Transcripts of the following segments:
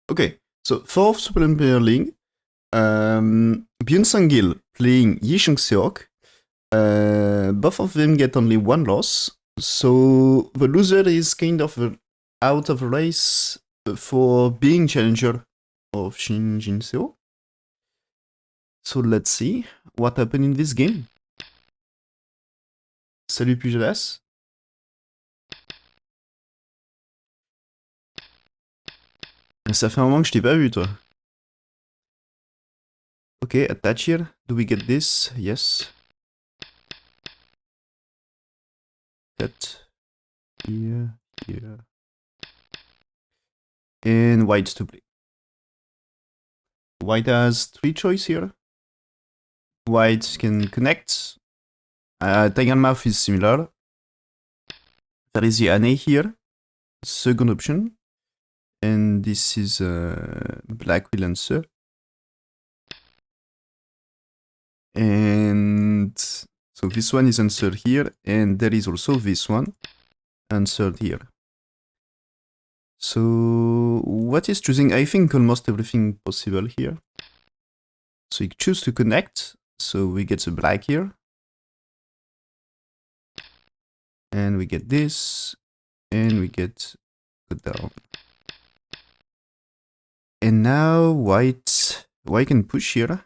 Okay, so fourth supplementary link. Byun Sangil playing Changseok. Both of them get only one loss, so the loser is kind of out of the race for being challenger of Shinjin-seo. So let's see what happened in this game. Salut Pujadas. Ça fait un moment que je t'ai pas vu, toi. Okay, attach here. Do we get this? Yes. That. Here. Here. And white to play. White has 3 choice here. White can connect. Tiger Mouth is similar. There is the Ane here. Second option. And this is Black will answer. And so this one is answered here. And there is also this one answered here. So what is choosing? I think almost everything possible here. So you choose to connect. So we get the black here. And we get this. And we get the down. And now white can push here.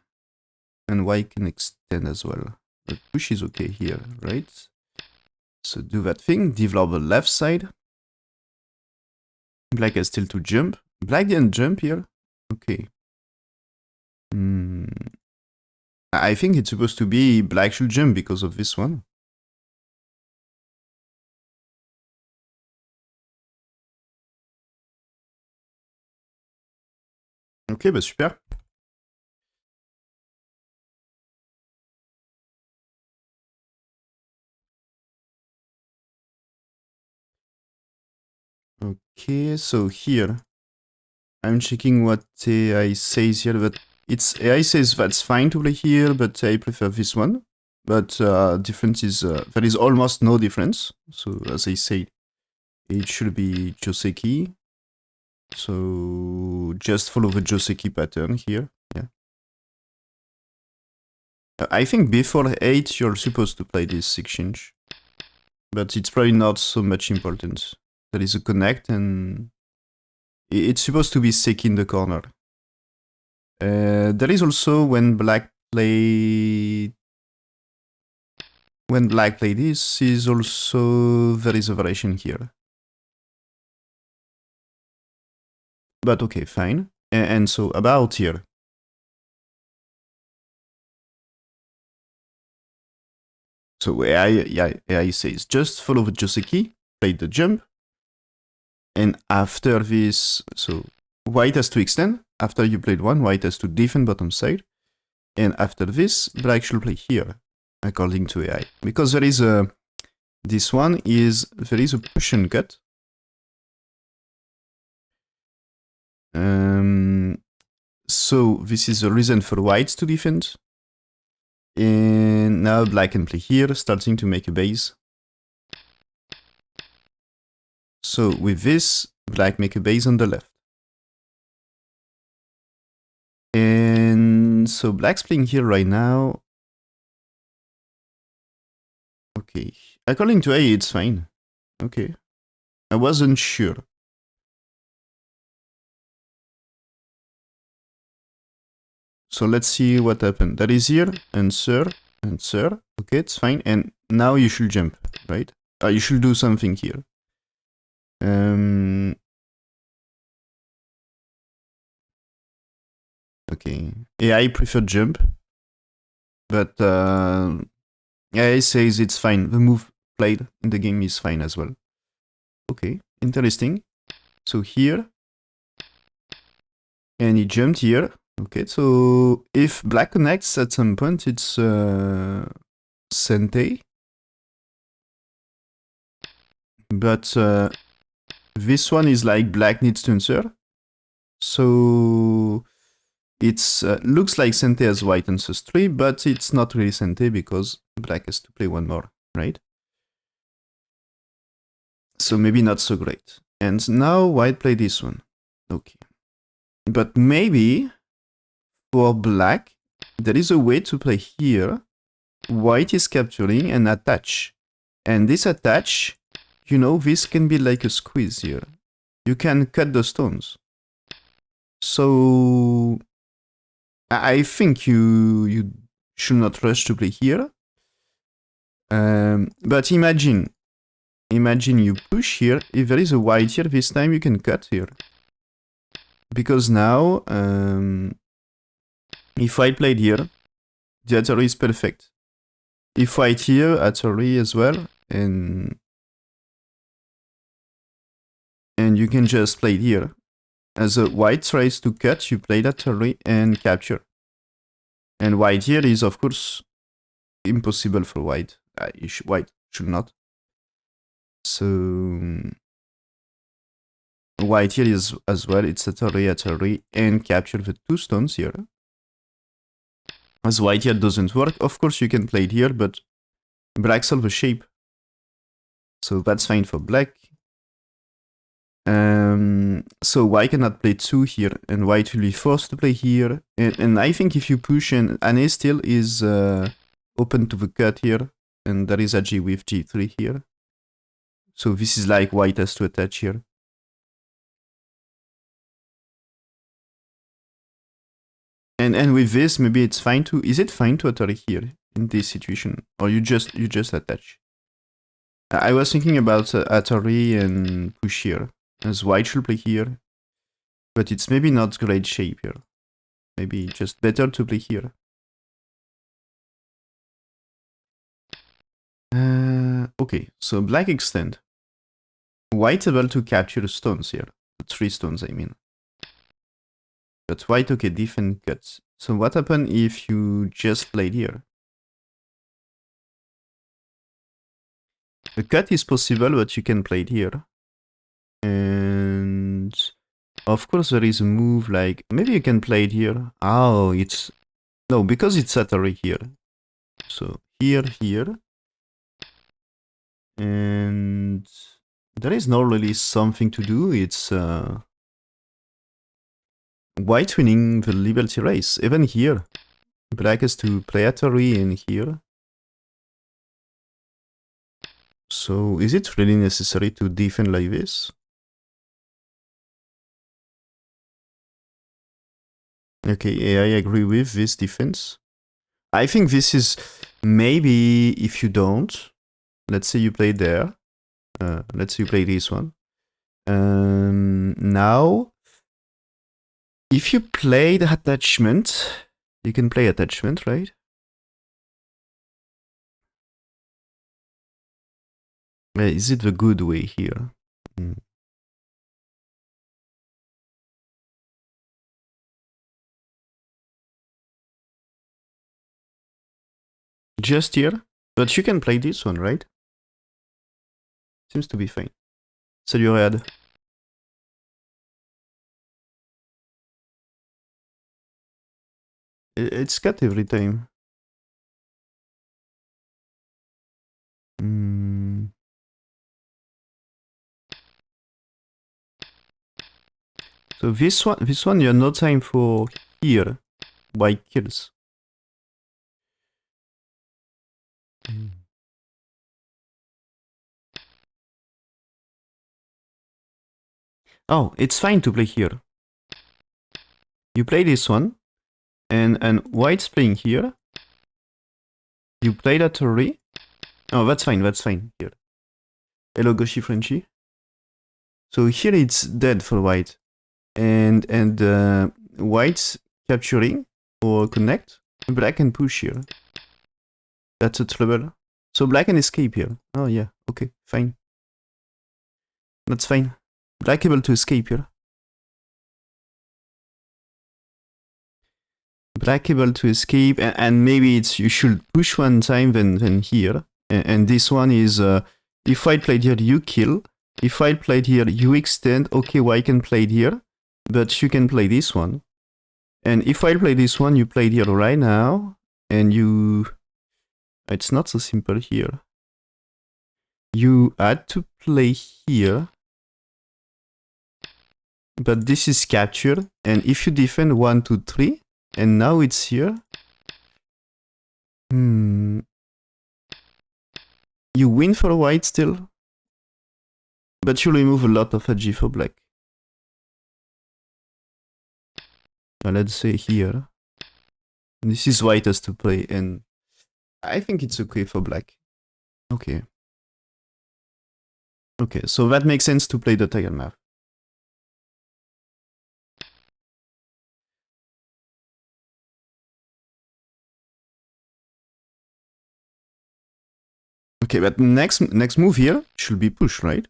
And white can extend as well. But push is okay here, right? So do that thing. Develop the left side. Black has still to jump. Black didn't jump here. Okay. I think it's supposed to be black should jump because of this one. Ok, bah super. Okay, so here I'm checking what AI says here, but it's AI says that's fine to play here, but I prefer this one. But difference is there is almost no difference. So as I said, it should be Joseki. So just follow the Joseki pattern here. Yeah. I think before 8 you're supposed to play this exchange, but it's probably not so much important. There is a connect and it's supposed to be Seki in the corner. There is also when black play this is also there is a variation here. But okay, fine. And so about here. So AI says just follow the Joseki, play the jump, and after this, so white has to extend. After you played one, white has to defend bottom side. And after this, black should play here, according to AI. Because there is a... This one is... There is a push and cut. So this is the reason for whites to defend. And now black can play here, starting to make a base. So with this, black make a base on the left. And so black's playing here right now. Okay. According to A, it's fine. Okay. I wasn't sure. So let's see what happened. That is here, answer. Okay, it's fine. And now you should jump, right? You should do something here. Okay. AI prefer jump. But AI says it's fine. The move played in the game is fine as well. Okay, interesting. So here. And he jumped here. Okay, so if black connects at some point, it's Sente. But this one is like black needs to answer. So it's looks like Sente has white answers 3, but it's not really Sente because black has to play one more, right? So maybe not so great. And now white play this one. Okay. But maybe for black, there is a way to play here. White is capturing and attach. And this attach, you know, this can be like a squeeze here. You can cut the stones. So I think you should not rush to play here. But imagine you push here. If there is a white here, this time you can cut here. Because now, if I played here, the Atari is perfect. If white here, Atari as well, and you can just play it here. As a white tries to cut, you play that Atari and capture. And white here is, of course, impossible for white. White should not. So white here is as well. It's Atari, and capture the two stones here. As white here doesn't work, of course you can play it here, but black solve the shape. So that's fine for black. So white cannot play 2 here, and white will be forced to play here. And I think if you push, and Ane still is open to the cut here, and there is a G with G3 here. So this is like white has to attach here. And with this, maybe it's fine to... Is it fine to Atari here in this situation? Or you just attach? I was thinking about Atari and push here. As white should play here. But it's maybe not great shape here. Maybe just better to play here. Okay, so black extend. White able to capture stones here. 3 stones, I mean. But white, okay, different cuts. So what happens if you just played here? A cut is possible, but you can play it here. And of course there is a move like... Maybe you can play it here. Oh, it's... No, because it's Atari here. So here, here. And there is not really something to do. It's... White winning the Liberty race, even here. Black has to play Atari in here. So, is it really necessary to defend like this? Okay, I agree with this defense. I think this is maybe if you don't. Let's say you play there. Let's say you play this one. Now, if you play the attachment, you can play attachment, right? Is it the good way here? Just here? But you can play this one, right? Seems to be fine. Salut Riyad. It's cut every time. So this one you have no time for here. White kills. Oh, it's fine to play here. You play this one, and white's playing here. You play that already. Oh, that's fine here. Hello, Goshi Frenchy. So here it's dead for white, and white's capturing or connect. Black can push here. That's a trouble. So black can escape here. Oh yeah, okay, fine. That's fine. Black able to escape here. Black able to escape, and maybe it's you should push one time then here. And this one is if white played here, you kill. If white played here, you extend. Okay, white can play it here, but you can play this one. And if white play this one, you play it here right now, and you... It's not so simple here. You had to play here. but this is captured, and if you defend 1, 2, 3, and now it's here, you win for white still, but you remove a lot of edgy for black. Let's say here. This is white has to play, and I think it's okay for black. Okay. Okay, so that makes sense to play the tiger map. Okay, but next move here should be push, right?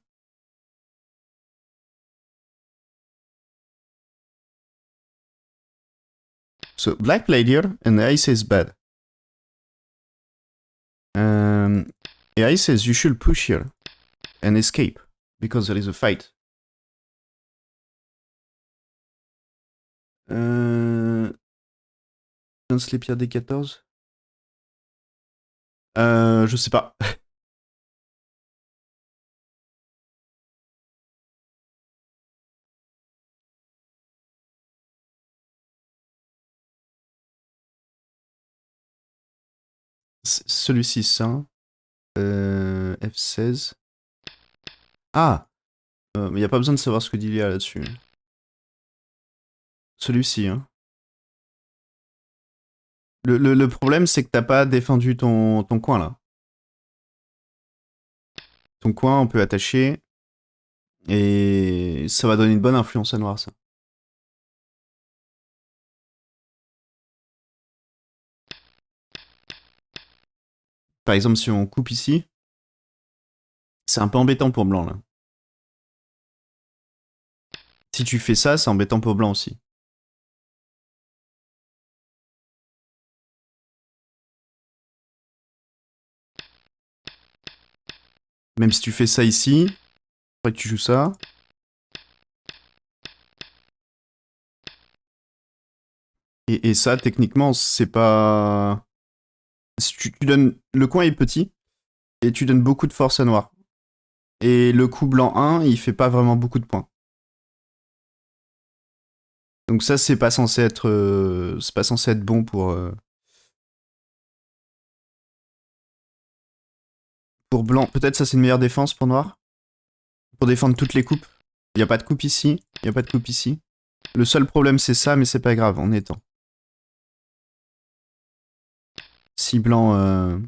So black played here, and the ace is bad. The ace says you should push here and escape, because there is a fight. Lance les pierres des 14. Je sais pas. Celui-ci, ça. F16. Ah, mais il n'y a pas besoin de savoir ce que dit Lilia là-dessus. Celui-ci, hein. Le problème, c'est que t'as pas défendu ton coin, là. Ton coin, on peut attacher. Et ça va donner une bonne influence à noir, ça. Par exemple, si on coupe ici, c'est un peu embêtant pour blanc, là. Si tu fais ça, c'est embêtant pour blanc aussi. Même si tu fais ça ici, après que tu joues ça. Et ça, techniquement, c'est pas... Si tu donnes... Le coin est petit, et tu donnes beaucoup de force à noir. Et le coup blanc 1, il fait pas vraiment beaucoup de points. Donc ça, c'est pas censé être... c'est pas censé être bon pour blanc. Peut-être ça, c'est une meilleure défense pour noir. Pour défendre toutes les coupes. Il n'y a pas de coupe ici, il n'y a pas de coupe ici. Le seul problème, c'est ça, mais c'est pas grave, on est temps. Si blanc...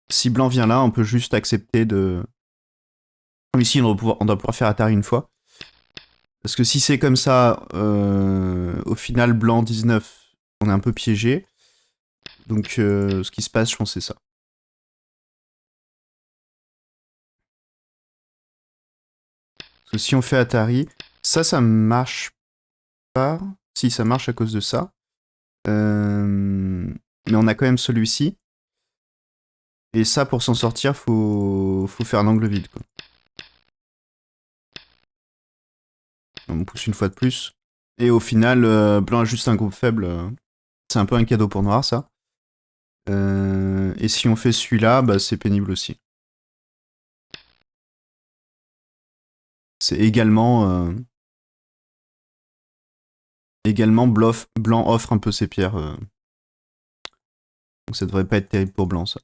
Si blanc vient là, on peut juste accepter de... Comme ici, on doit pouvoir faire Atari une fois. Parce que si c'est comme ça, au final, blanc 19, on est un peu piégé. Donc, ce qui se passe, je pense, c'est ça. Parce que si on fait Atari, ça marche pas. Si, ça marche à cause de ça. Mais on a quand même celui-ci. Et ça, pour s'en sortir, faut faire un angle vide, quoi. On pousse une fois de plus. Et au final, blanc a juste un groupe faible. C'est un peu un cadeau pour noir, ça. Et si on fait celui-là, bah, c'est pénible aussi. C'est également... Également, blanc offre un peu ses pierres. Donc ça devrait pas être terrible pour blanc, ça.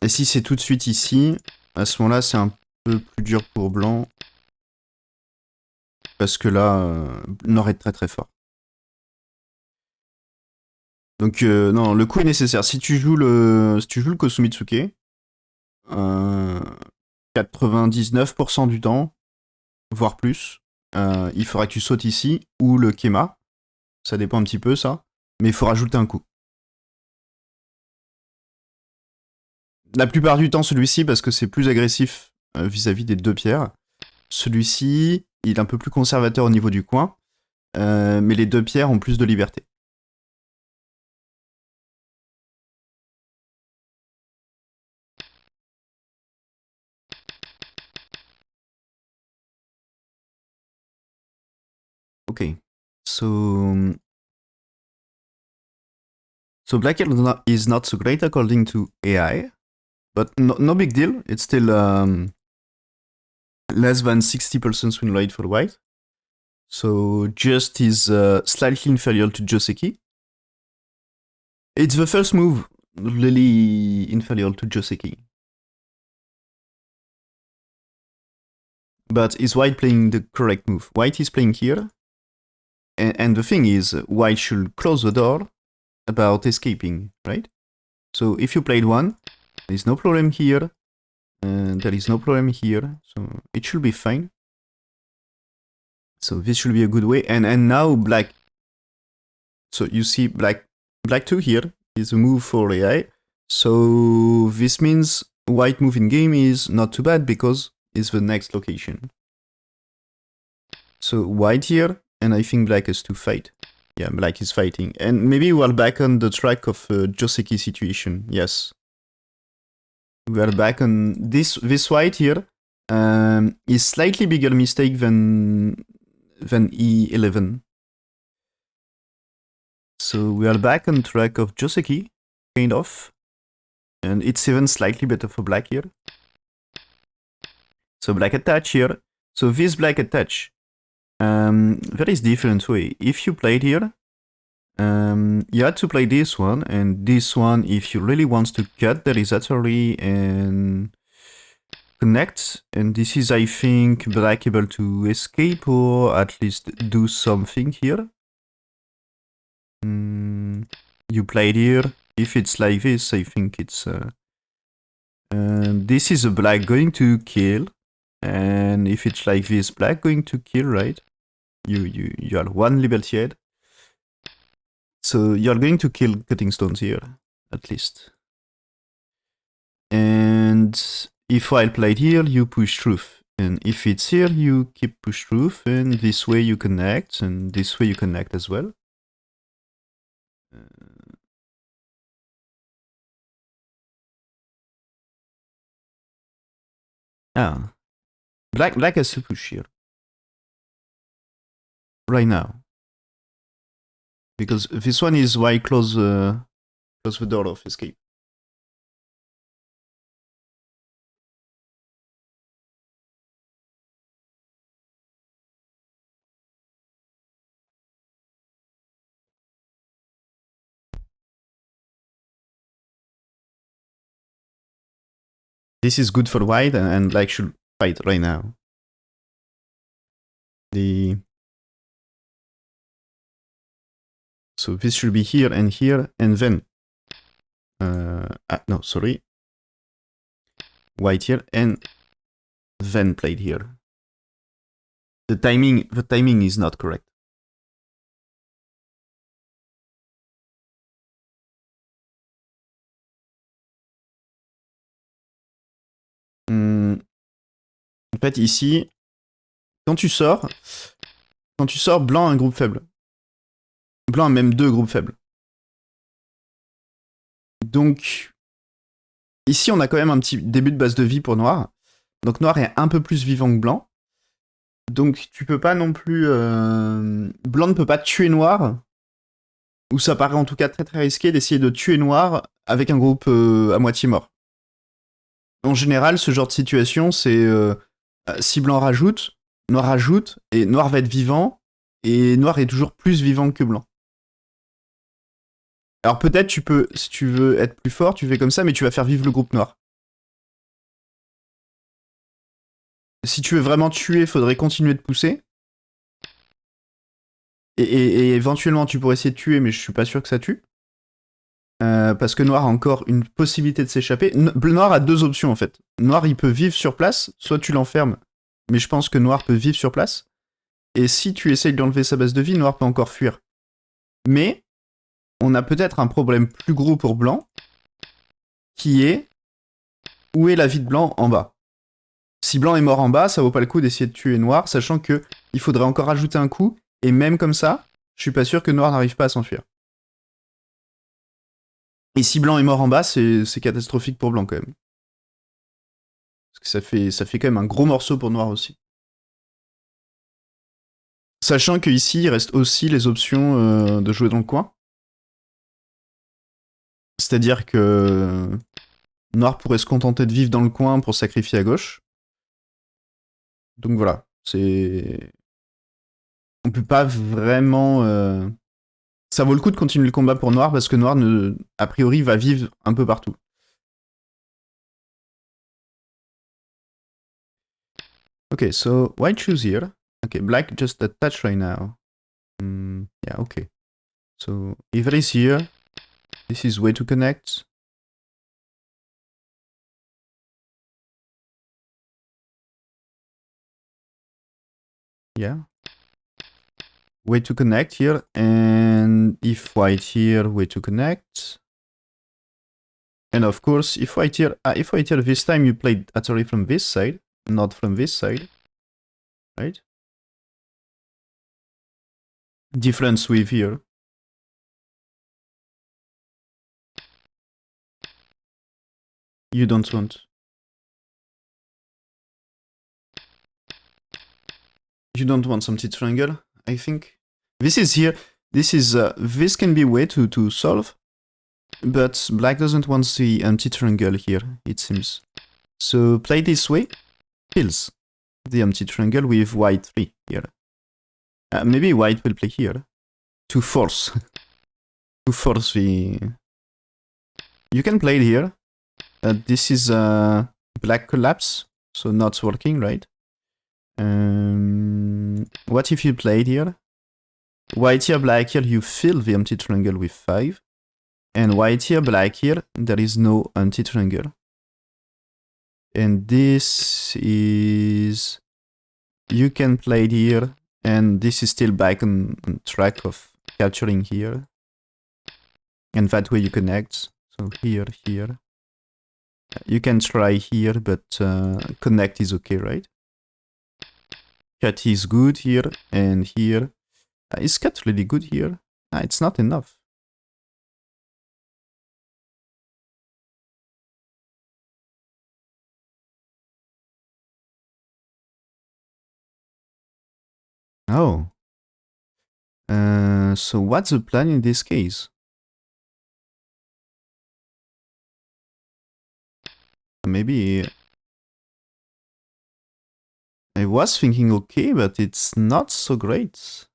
Et si c'est tout de suite ici, à ce moment-là, c'est un peu plus dur pour blanc. Parce que là, Nord est très très fort. Donc non, le coup est nécessaire. Si tu joues le Kosumitsuke, 99% du temps, voire plus, il faudra que tu sautes ici, ou le Kema. Ça dépend un petit peu, ça. Mais il faut rajouter un coup. La plupart du temps, celui-ci, parce que c'est plus agressif vis-à-vis des deux pierres. Celui-ci, il est un peu plus conservateur au niveau du coin, mais les deux pierres ont plus de liberté. Okay, so black is not so great according to AI, But no big deal. It's still less than 60% win rate for white. So just is slightly inferior to Joseki. It's the first move really inferior to Joseki. But is white playing the correct move? White is playing here. And the thing is, white should close the door about escaping, right? So if you played one, there is no problem here. And there is no problem here. So it should be fine. So this should be a good way. And now black. So you see black 2 here is a move for AI. So this means white move in game is not too bad because it's the next location. So white here, and I think black has to fight. Yeah, black is fighting. And maybe we're back on the track of Joseki situation. Yes. We are back on this white here. Is slightly bigger mistake than E11. So we are back on track of Joseki, kind of. And it's even slightly better for black here. So black attach here. So this black attach. There is different way. If you played here, you had to play this one, and this one, if you really want to cut the Risatory and connect, and this is, I think, black able to escape or at least do something here. You played here. If it's like this, I think it's... this is a black going to kill, and if it's like this, black going to kill, right? You are one Liberty Head. So you're going to kill Cutting Stones here, at least. And if while played here, you push Truth. And if it's here, you keep push Truth, and this way you connect, and this way you connect as well. Black has to push here. Right now. Because this one is why close the door of escape. This is good for white, and black should fight right now. So this should be here, and then... no, sorry. White here, and then played here. The timing is not correct. En fait, ici, quand tu sors, blanc a un groupe faible. Blanc a même 2 groupes faibles. Donc, ici, on a quand même un petit début de base de vie pour noir. Donc, noir est un peu plus vivant que blanc. Donc, tu peux pas non plus... Blanc ne peut pas tuer noir. Ou ça paraît en tout cas très très risqué d'essayer de tuer noir avec un groupe à moitié mort. En général, ce genre de situation, c'est... si blanc rajoute, noir rajoute, et noir va être vivant, et noir est toujours plus vivant que blanc. Alors peut-être tu peux, si tu veux être plus fort, tu fais comme ça, mais tu vas faire vivre le groupe noir. Si tu veux vraiment tuer, il faudrait continuer de pousser. Et éventuellement tu pourrais essayer de tuer, mais je suis pas sûr que ça tue. Parce que noir a encore une possibilité de s'échapper. Noir a 2 options en fait. Noir il peut vivre sur place, soit tu l'enfermes, mais je pense que noir peut vivre sur place. Et si tu essayes d'enlever sa base de vie, noir peut encore fuir. Mais on a peut-être un problème plus gros pour blanc, qui est où est la vie de blanc en bas. Si blanc est mort en bas, ça vaut pas le coup d'essayer de tuer noir, sachant que il faudrait encore ajouter un coup, et même comme ça, je suis pas sûr que noir n'arrive pas à s'enfuir. Et si blanc est mort en bas, c'est catastrophique pour blanc quand même. Parce que ça fait quand même un gros morceau pour noir aussi. Sachant qu'ici, il reste aussi les options de jouer dans le coin. C'est-à-dire que Noir pourrait se contenter de vivre dans le coin pour sacrifier à gauche. Donc voilà, c'est... On peut pas vraiment... Ça vaut le coup de continuer le combat pour Noir parce que Noir, a priori, va vivre un peu partout. Okay, so white choose here. Okay, black just attach right now. Yeah, okay. So Ivory is here. This is way to connect. Yeah. Way to connect here. And if white here, way to connect. And of course, if white here this time you played Atari from this side, not from this side. Right? Difference with here. You don't want. You don't want some triangle, I think. This is here. This is this can be way to solve, but black doesn't want the empty triangle here, it seems. So play this way, kills the empty triangle with white 3 here. Maybe white will play here to force to force the. You can play it here. This is black collapse, so not working, right? What if you played here? White here, black here, you fill the empty triangle with 5. And white here, black here, there is no empty triangle. And this is... You can play it here, and this is still back on track of capturing here. And that way you connect. So here, here. You can try here, but connect is okay, right? Cut is good here, and here. Is cut really good here? It's not enough. Oh. So what's the plan in this case? Maybe... I was thinking okay, but it's not so great.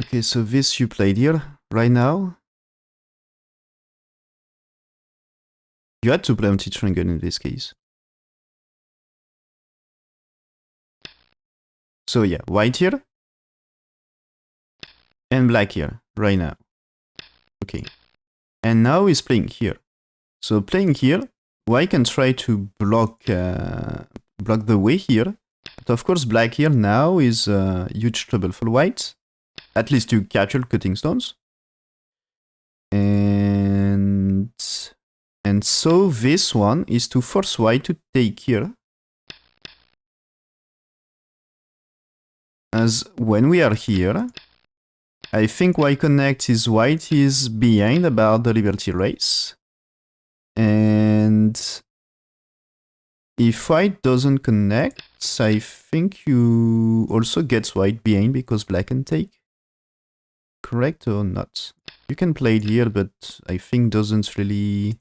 Okay, so this you played here, right now. You had to play empty triangle in this case. So yeah, white here. And black here, right now. Okay. And now he's playing here. So playing here, white can try to block the way here. But of course, black here now is huge trouble for white. At least to capture cutting stones. And so this one is to force white to take here. As when we are here, I think white connect is white is behind about the liberty race. And if white doesn't connect, I think you also get white behind because black can take. Correct or not? You can play it here, but I think doesn't really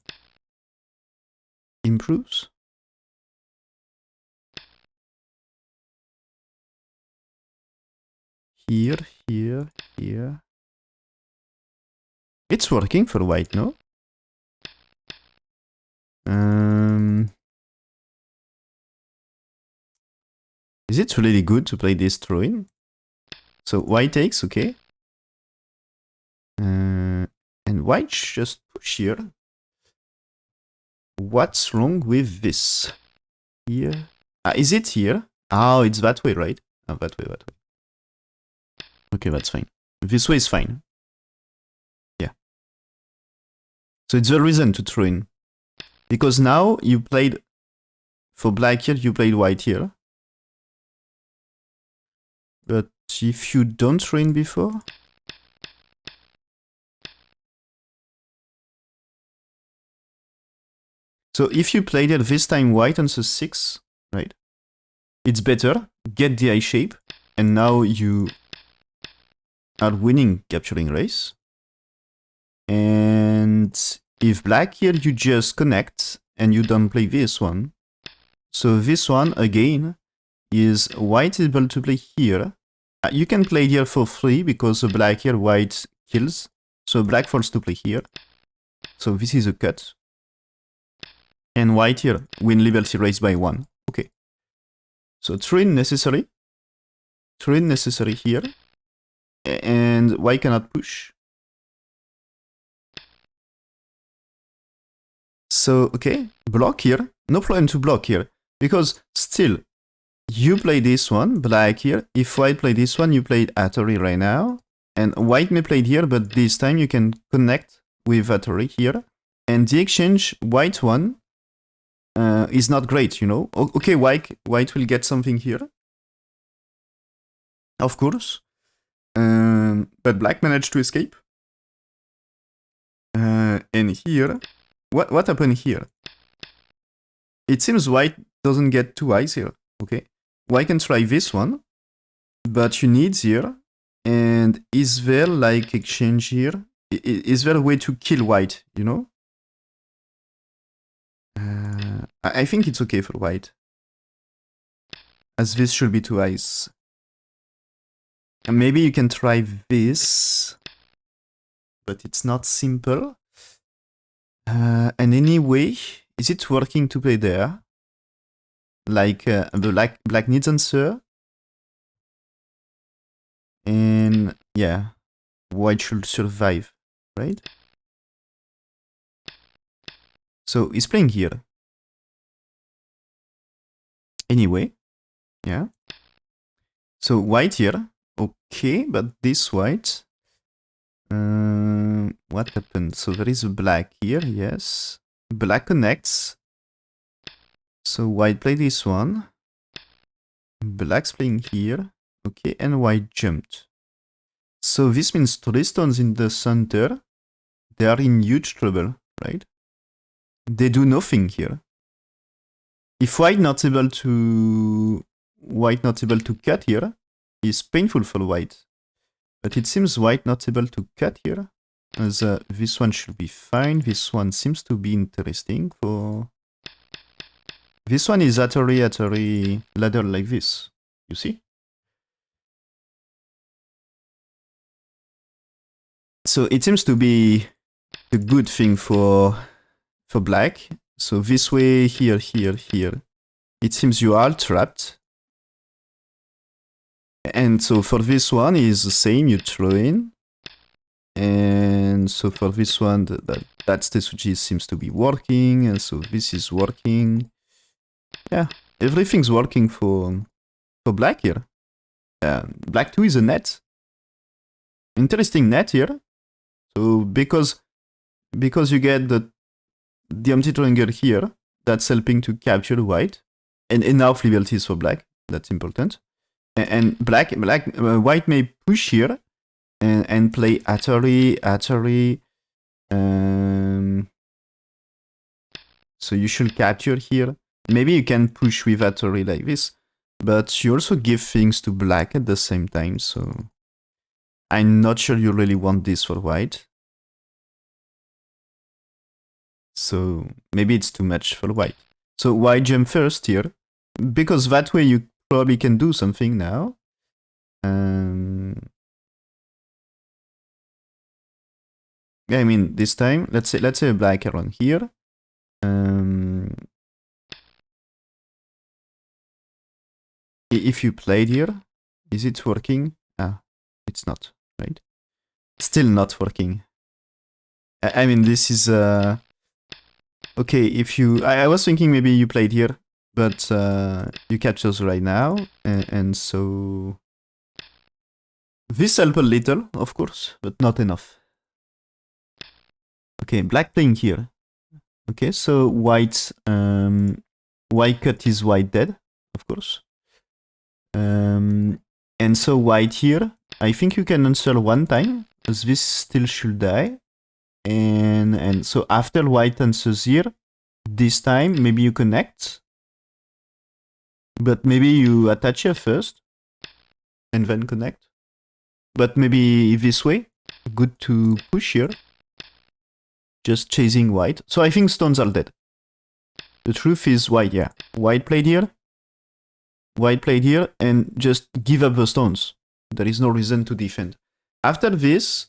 improves. Here, here, here. It's working for white, no? Is it really good to play this throw-in? So white takes, okay. And white just push here. What's wrong with this? Here. Is it here? Oh, it's that way, right? Oh, that way, that way. Okay, that's fine. This way is fine. Yeah. So it's the reason to throw in. Because now you played... For black here, you played white here. But if you don't throw in before... So if you played it this time white on the 6, right? It's better, get the eye shape, and now you are winning capturing race. And if black here, you just connect and you don't play this one. So this one, again, is white able to play here. You can play here for free because black here, white kills. So black falls to play here. So this is a cut. And white here, win liberty race by 1. Okay. So train necessary. Train necessary here. And white cannot push. So, okay, block here. No problem to block here. Because still, you play this one, black here. If white play this one, you play Atari right now. And white may play here, but this time you can connect with Atari here. And the exchange, white one, is not great, you know. Okay, white will get something here. Of course. But black managed to escape. And here, what happened here? It seems white doesn't get 2 eyes here. Okay, white can try this one, but you need here. And is there like exchange here? Is there a way to kill white, you know? I think it's okay for white, as this should be 2 eyes. And maybe you can try this, but it's not simple. And anyway, is it working to play there? Like the black needs answer. And yeah, white should survive, right? So he's playing here. Anyway, yeah. So white here, okay, but this white. What happened? So there is a black here, yes. Black connects. So white play this one. Black's playing here. Okay, and white jumped. So this means 3 stones in the center. They are in huge trouble, right? They do nothing here. If white not able to cut here, is painful for white. But it seems white not able to cut here. As this one should be fine. This one seems to be interesting for... This one is Atari ladder like this. You see? So it seems to be a good thing for black. So this way, here, here, here. It seems you are trapped. And so for this one is the same, you throw in. And so for this one, that Tetsuji seems to be working. And so this is working. Yeah, everything's working for black here. Black 2 is a net. Interesting net here. So because you get the empty triangle here, that's helping to capture white. And enough liberties for black. That's important. And white may push here and play Atari. So you should capture here. Maybe you can push with Atari like this, but you also give things to black at the same time. So I'm not sure you really want this for white. So maybe it's too much for white. So white jump first here, because that way you probably can do something now. Yeah, I mean this time, let's say a black around here. If you played here, is it working? Ah, it's not, right? Still not working. I mean, this is okay. If you, I was thinking maybe you played here, but you captures right now, and so this help a little, of course, but not enough. Okay, black playing here. Okay, so white cut is white dead, of course. And so white here, I think you can answer one time, as this still should die. And so after white answers here, this time maybe you connect. But maybe you attach here first, and then connect. but maybe this way. Good to push here. Just chasing white. So I think stones are dead. The truth is white, yeah. White played here. White played here, and just give up the stones. There is no reason to defend. After this,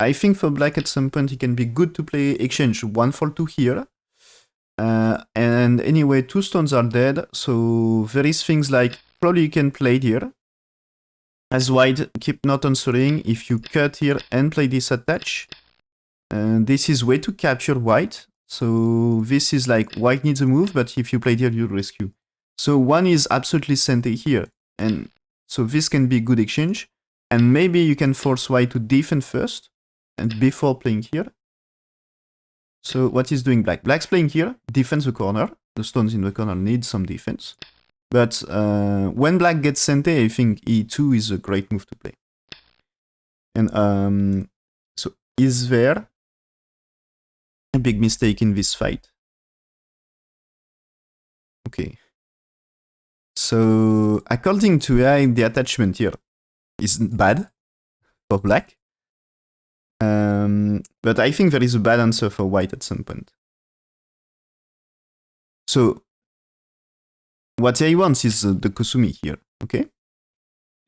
I think for black at some point it can be good to play exchange 1 for 2 here. And anyway, 2 stones are dead, so there is things like probably you can play it here. As white keep not answering, if you cut here and play this attach, this is way to capture white. So this is like white needs a move, but if you play here, you rescue. So one is absolutely sent here, and so this can be a good exchange. And maybe you can force white to defend first, and before playing here. So what is doing black? Black's playing here, defends the corner. The stones in the corner need some defense. But when black gets sente, I think e2 is a great move to play. And so is there a big mistake in this fight? Okay. So according to AI, the attachment here is bad for black. But I think there is a bad answer for white at some point. So what AI wants is the Kusumi here, okay?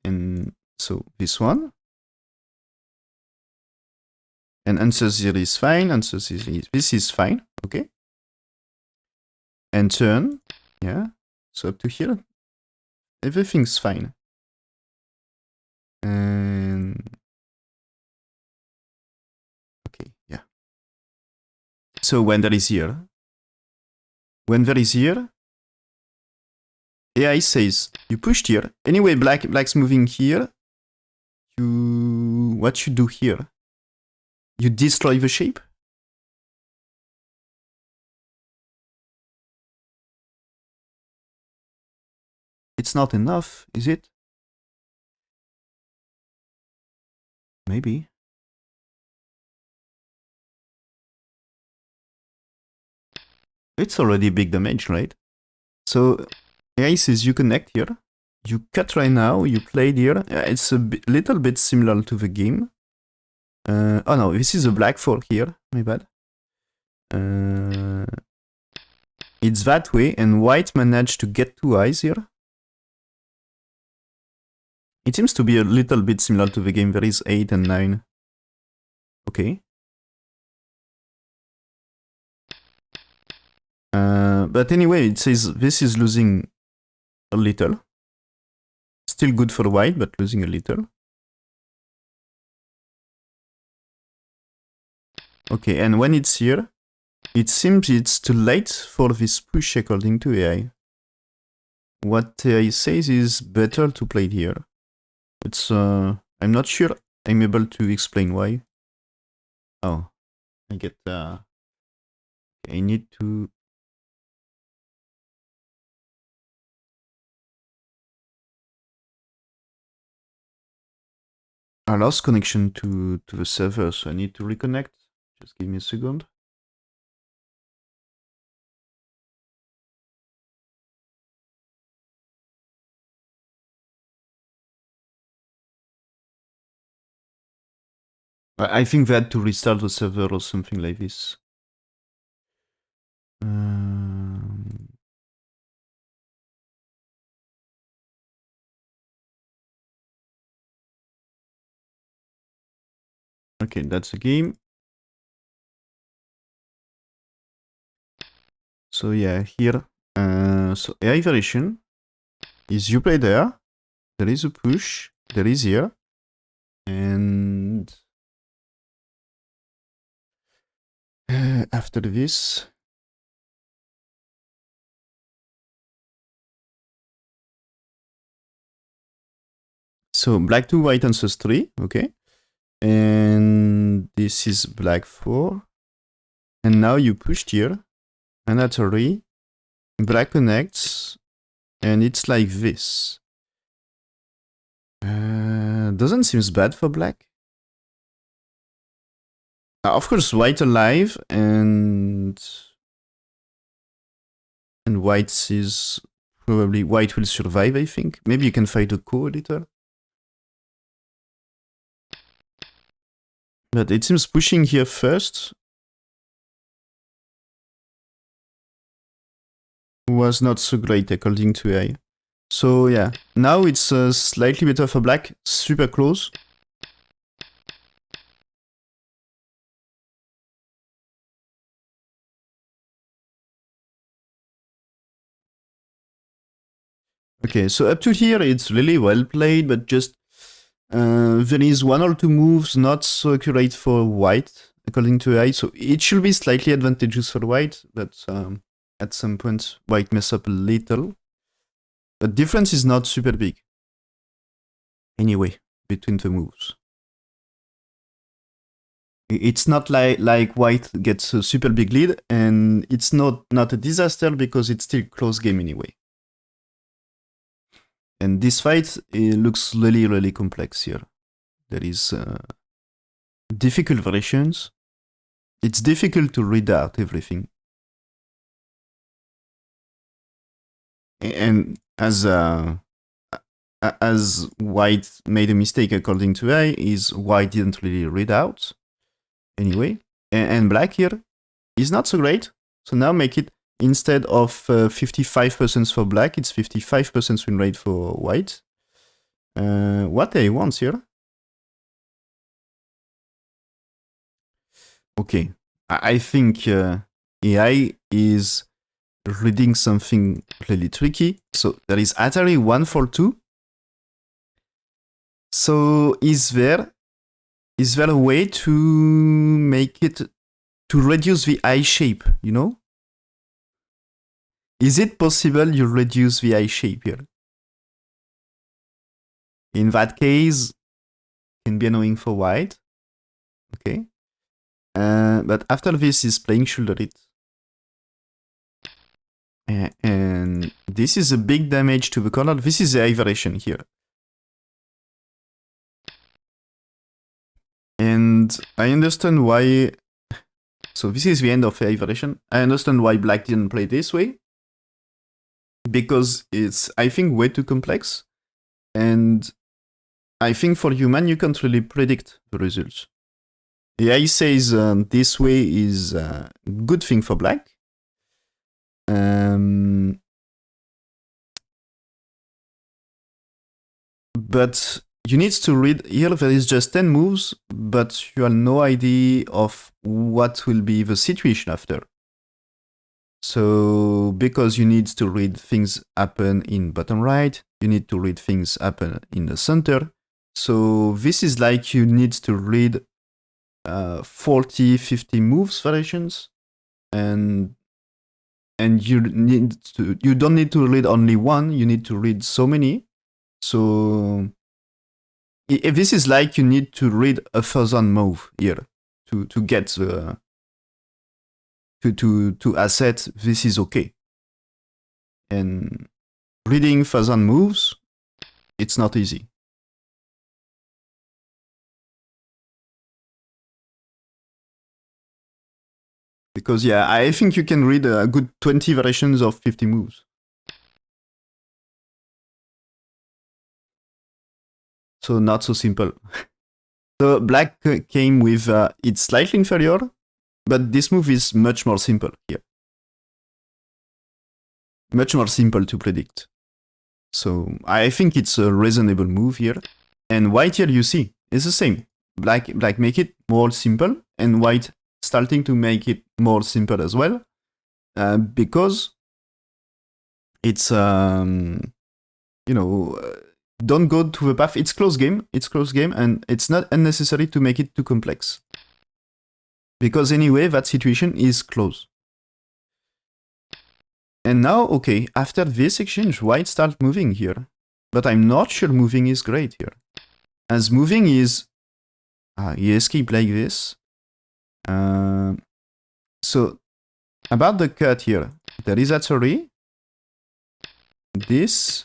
And so this one. And answer 0 is fine, answer 0 is, this is fine, okay? And turn, yeah. So up to here, everything's fine. And okay, yeah. So when there is here, AI says you pushed here. Anyway, black's moving here. What you do here? You destroy the shape. It's not enough, is it? Maybe. It's already big damage, right? So AI says you connect here. You cut right now, you played here. It's a little bit similar to the game. Oh no, this is a black 4 here, my bad. It's that way, and white managed to get 2 eyes here. It seems to be a little bit similar to the game. There is 8 and 9. Okay. But anyway, it says this is losing a little. Still good for white, but losing a little. Okay, and when it's here, it seems it's too late for this push according to AI. What AI says is better to play it here. It's I'm not sure I'm able to explain why. Oh, I get I need to. I lost connection to the server, so I need to reconnect. Just give me a second. I think they had to restart the server or something like this. Okay, that's the game. So yeah, here, so AI variation is you play there is a push, there is here, and after this, so black 2, white answers 3, okay, and this is black 4, and now you pushed here, and at 3, black connects, and it's like this. Doesn't seem bad for black. Of course, white alive, and white is probably white will survive, I think. Maybe you can fight a co a little. But it seems pushing here first was not so great according to AI. So yeah, now it's slightly better for black, super close. Okay, so up to here it's really well played, but just there is one or two moves not so accurate for white according to AI, so it should be slightly advantageous for white, but at some point white mess up a little. But difference is not super big. Anyway, between the moves. It's not like white gets a super big lead, and it's not a disaster because it's still close game anyway. And this fight, it looks really, really complex here. There is difficult variations. It's difficult to read out everything. And as white made a mistake according to AI, is white didn't really read out anyway. And black here is not so great. So now make it, instead of 55% for black, it's 55% win rate for white. What AI wants here? Okay, I think AI is reading something really tricky. So there is Atari 142. So is there a way to make it, to reduce the eye shape, you know? Is it possible you reduce the eye shape here? In that case, it can be annoying for white. Okay. But after this is playing shoulder it. And this is a big damage to the corner. This is the eye variation here. And I understand why. So this is the end of the eye variation. I understand why black didn't play this way. Because it's, I think, way too complex. And I think for human, you can't really predict the results. The AI says this way is a good thing for black. But you need to read, here there is just 10 moves, but you have no idea of what will be the situation after. So, because you need to read things happen in bottom right, you need to read things happen in the center. So this is like you need to read 40, 50 moves variations, and you don't need to read only one, you need to read so many. So if this is like you need to read 1,000 move here to get the to asset, this is okay. And reading 1,000 moves, it's not easy. Because yeah, I think you can read a good 20 variations of 50 moves. So not so simple. So black came with it's slightly inferior, but this move is much more simple here. Much more simple to predict. So I think it's a reasonable move here. And white here, you see, is the same. Black make it more simple, and white starting to make it more simple as well, because it's you know, don't go to the path. It's close game. It's close game, and it's not unnecessary to make it too complex. Because anyway, that situation is close. And now, okay, after this exchange, white starts moving here. But I'm not sure moving is great here. As moving is... he escaped like this. So, about the cut here, there is a theory. This...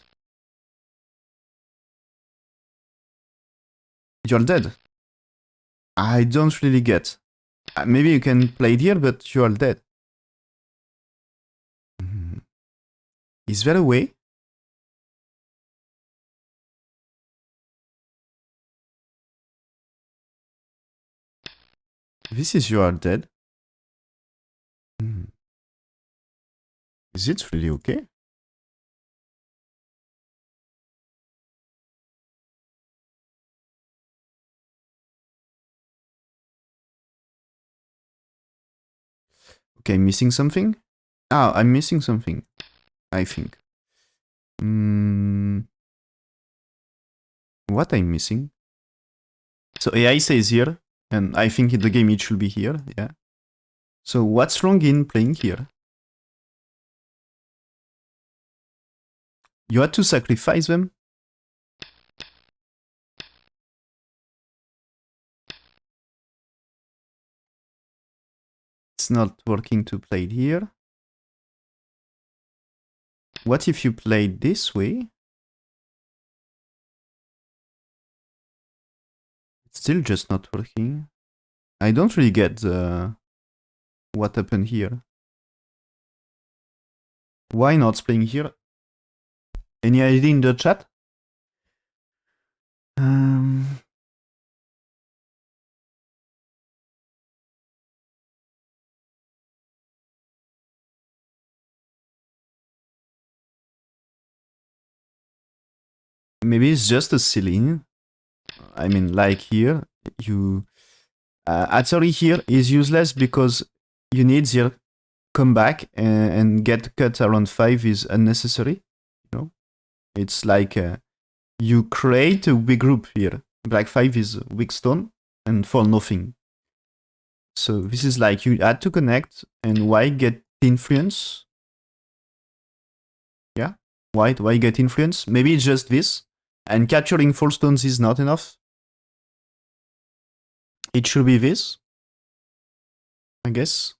You're dead. I don't really get. Maybe you can play it here, but you're dead. Is there a way? This is you are dead. Is it really okay? Okay, missing something? Ah, I'm missing something, I think. What I'm missing? So AI says here, and I think in the game it should be here, yeah. So what's wrong in playing here? You had to sacrifice them? It's not working to play it here. What if you play it this way? It's still just not working. I don't really get what happened here. Why not playing here? Any idea in the chat? Maybe it's just a ceiling. I mean, like here, you... Atari here is useless because you need the come back and get cut around 5 is unnecessary. You know, it's like you create a weak group here. Black 5 is weak stone and for nothing. So this is like you had to connect and why get influence? Yeah, why get influence? Maybe it's just this. And capturing 4 stones is not enough. It should be this, I guess.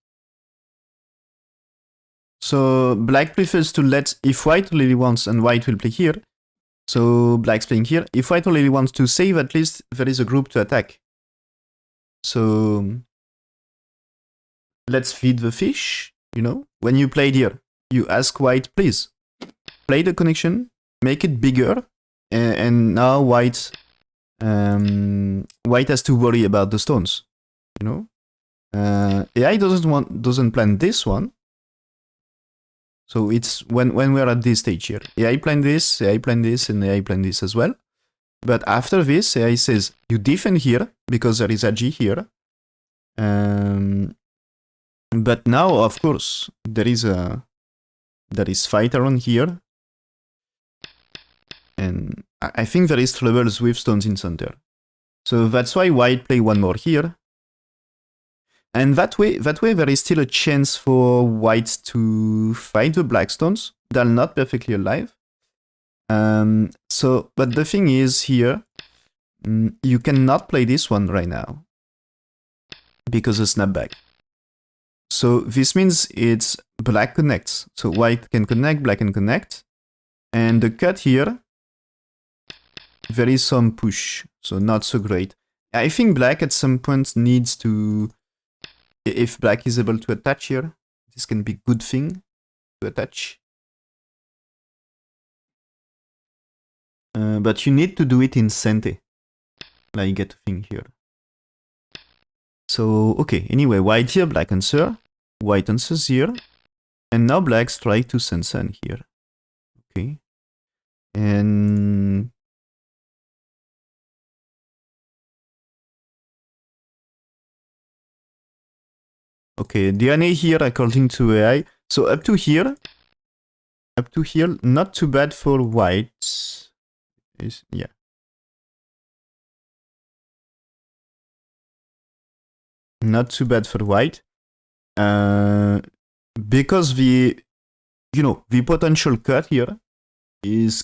So black prefers to let, if white really wants, and white will play here. So black's playing here. If white really wants to save, at least there is a group to attack. So let's feed the fish, you know. When you played here, you ask white, please, play the connection, make it bigger. And now white has to worry about the stones, you know. AI doesn't plan this one. So it's when we're at this stage here. AI plan this, AI plan this, and AI plan this as well. But after this, AI says, you defend here, because there is a G here. But now, of course, there is fight around here. And I think there is troubles with stones in center. So that's why white play one more here. And that way there is still a chance for white to fight the black stones. They're not perfectly alive. But the thing is here, you cannot play this one right now because of snapback. So this means it's black connects. So white can connect, black can connect. And the cut here, there is some push, so not so great. I think black at some point needs to, if black is able to attach here, this can be a good thing to attach. But you need to do it in Sente, like get a thing here. So, okay, anyway, white here, black answer, white answers here, and now black's try to send sun here. Okay, and okay, DNA here according to AI. So up to here, not too bad for white. Yeah. Not too bad for white. Because the potential cut here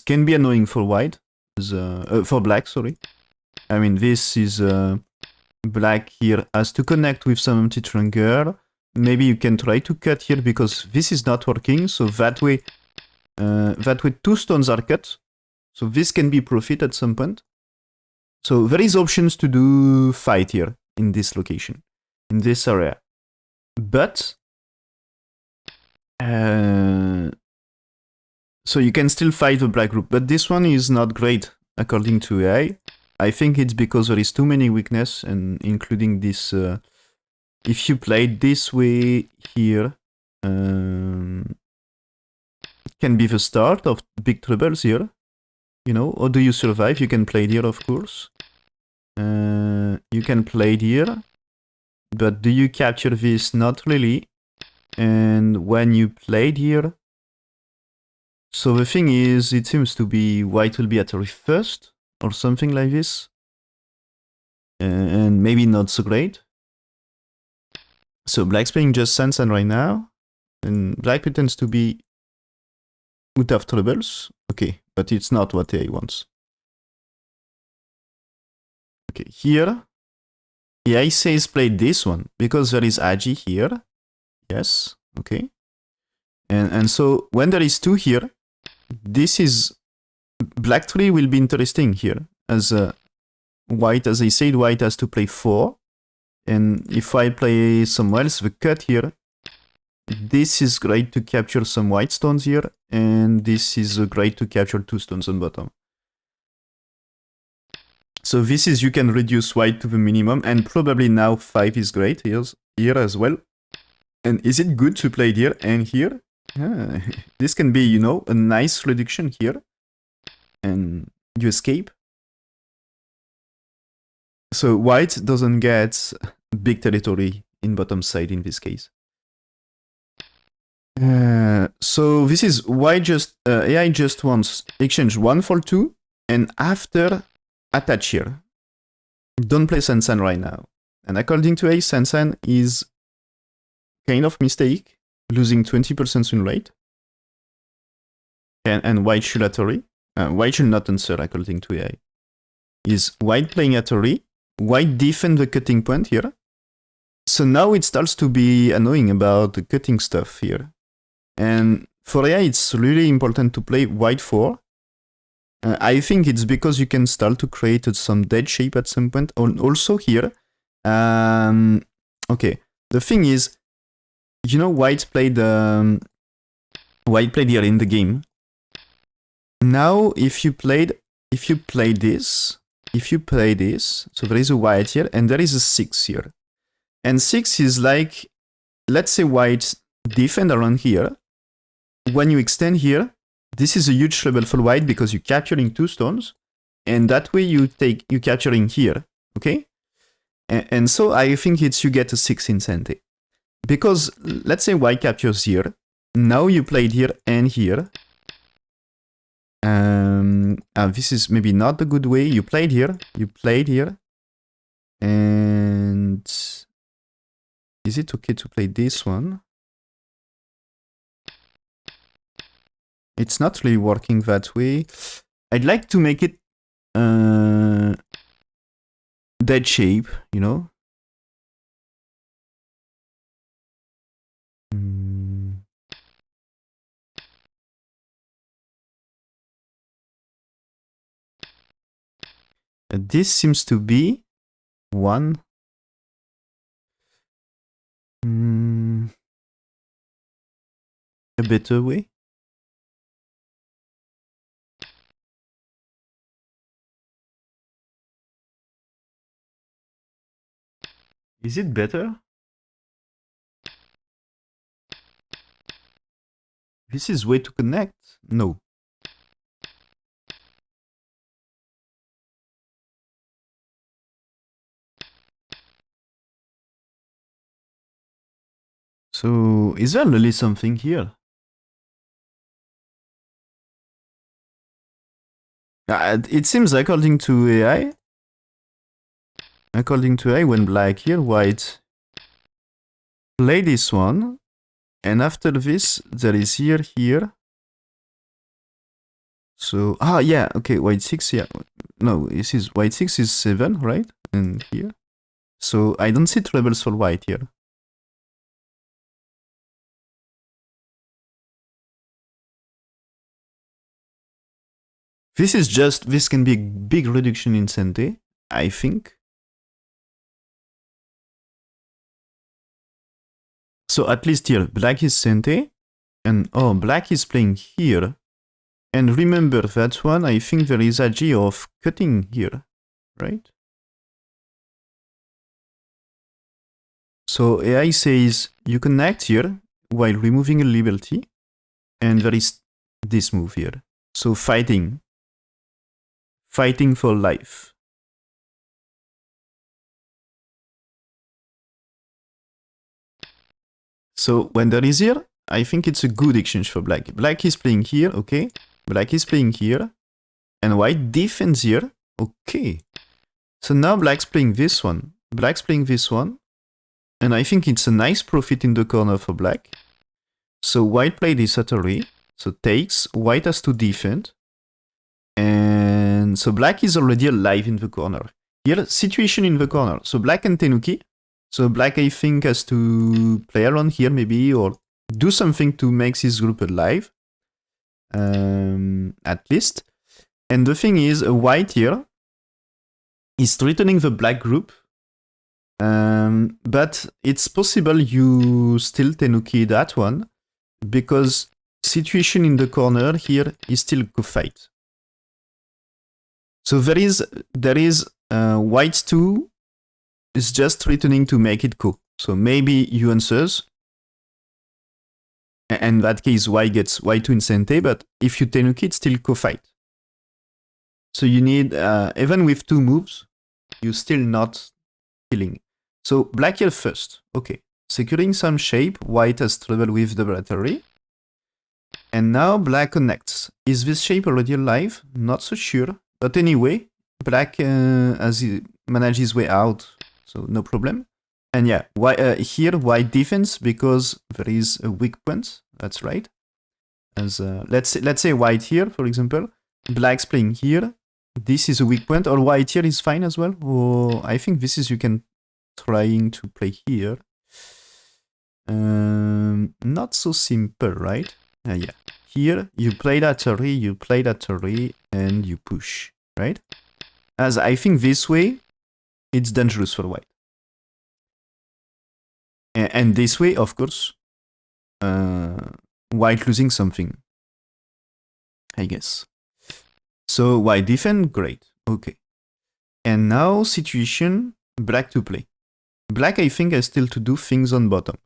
can be annoying for white, for black, sorry. I mean, this is black here has to connect with some empty triangle. Maybe you can try to cut here because this is not working. So that way 2 stones are cut. So this can be profit at some point. So there is options to do fight here in this location, in this area. But so you can still fight the black group, but this one is not great according to AI. I think it's because there is too many weakness, and including this if you play this way here, it can be the start of big troubles here. You know, or do you survive? You can play it here, of course. You can play it here. But do you capture this? Not really. And when you played here... So the thing is, it seems to be white will be at a first, or something like this. And maybe not so great. So black's playing just Sansan right now. And black pretends to be out of troubles. Okay, but it's not what AI wants. Okay, here, AI says play this one, because there is Agi here. Yes, okay. And so when there is 2 here, this is... Black 3 will be interesting here. As white, as I said, white has to play 4. And if I play somewhere else, the cut here, this is great to capture some white stones here. And this is great to capture 2 stones on bottom. So this is, you can reduce white to the minimum, and probably now 5 is great here as well. And is it good to play here and here? Yeah. This can be, you know, a nice reduction here. And you escape. So white doesn't get big territory in bottom side in this case. So this is why just AI just wants exchange 1 for 2, and after attach here. Don't play Sansan right now. And according to AI, Sansan is kind of mistake, losing 20% win rate. And white should Attori. White should not answer according to AI. Is white playing Attori, white defend the cutting point here. So now it starts to be annoying about the cutting stuff here. And for AI, it's really important to play white 4. I think it's because you can start to create some dead shape at some point. Also here, okay, the thing is, you know, white played here in the game. Now, if you play this, so there is a white here, and there is a 6 here. And 6 is like, let's say white defend around here. When you extend here, this is a huge trouble for white because you're capturing 2 stones, and that way you're capturing here, okay? And so I think it's you get a 6 in Sente. Because let's say white captures here, now you played here and here. This is maybe not the good way. You played here, and is it okay to play this one? It's not really working that way. I'd like to make it dead shape, you know? This seems to be one. A better way. Is it better? This is way to connect? No. So, is there really something here? It seems according to AI, when black here, white play this one, and after this, there is here. So, yeah, okay, white 6, yeah. No, this is white 6 is 7, right? And here. So, I don't see troubles for white here. This can be a big reduction in Sente, I think. So at least here, black is Sente, and black is playing here. And remember that one, I think there is a G of cutting here, right? So AI says you connect here while removing a liberty, and there is this move here. So fighting for life. So when there is here, I think it's a good exchange for black. Black is playing here, okay. Black is playing here, and white defends here, okay. So now black's playing this one. Black's playing this one, and I think it's a nice profit in the corner for black. So white played this Atari, so takes, white has to defend. And so black is already alive in the corner. Here, situation in the corner. So black and Tenuki. So black, I think, has to play around here maybe, or do something to make this group alive. At least. And the thing is, white here is threatening the black group. But it's possible you still Tenuki that one, because situation in the corner here is still go fight. So there is white 2 is just threatening to make it go. So maybe you answers. And in that case, white gets white 2 incentive, but if you Tenuki, it's still co-fight. So you need, even with 2 moves, you're still not killing. So black here first. Okay. Securing some shape, white has trouble with the battery. And now black connects. Is this shape already alive? Not so sure. But anyway, black has managed his way out, so no problem. And yeah, here white defense because there is a weak point. That's right. As let's say white here, for example, black's playing here. This is a weak point, or white here is fine as well. Or I think this is you can trying to play here. Not so simple, right? Yeah. Here, you play that Atari, and you push, right? As I think this way, it's dangerous for white. And this way, of course, white losing something, I guess. So white defend, great, okay. And now situation, black to play. Black, I think, has still to do things on bottom.